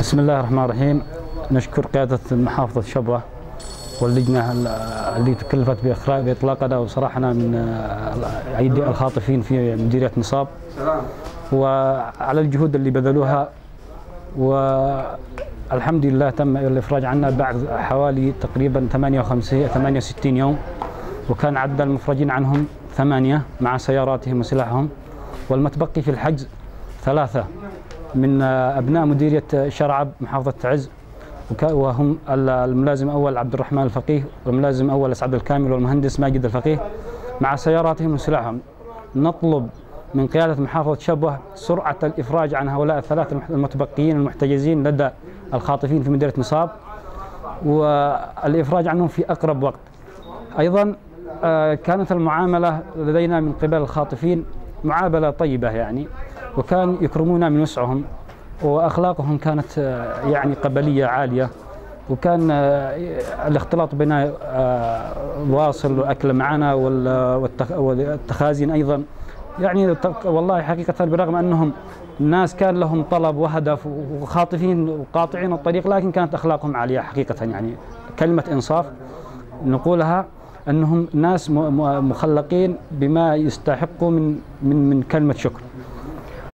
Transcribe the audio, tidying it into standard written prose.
بسم الله الرحمن الرحيم. نشكر قيادة محافظة شبوة واللجنة اللي تكلفت بإطلاقنا وصراحنا من أيدي الخاطفين في مديرية نصاب، وعلى الجهود اللي بذلوها، والحمد لله تم الإفراج عنا بعد حوالي تقريبا 68 يوم، وكان عدد المفرجين عنهم 8 مع سياراتهم وسلاحهم، والمتبقي في الحجز 3 من أبناء مديرية شرعب محافظة تعز، وهم الملازم الأول عبد الرحمن الفقيه، والملازم الأول أسعد الكامل، والمهندس ماجد الفقيه مع سياراتهم وسلاحهم. نطلب من قيادة محافظة شبوة سرعة الإفراج عن هؤلاء ال3 المتبقيين المحتجزين لدى الخاطفين في مديرية نصاب، والإفراج عنهم في أقرب وقت. أيضا كانت المعاملة لدينا من قبل الخاطفين معاملة طيبة يعني، وكان يكرمونا من وسعهم، وأخلاقهم كانت يعني قبلية عالية، وكان الاختلاط بنا واصل، وأكل معنا والتخازين أيضا. يعني والله حقيقة برغم أنهم الناس كان لهم طلب وهدف وخاطفين وقاطعين الطريق، لكن كانت أخلاقهم عالية حقيقة. يعني كلمة إنصاف نقولها، أنهم ناس مخلقين بما يستحقوا من كلمة شكر.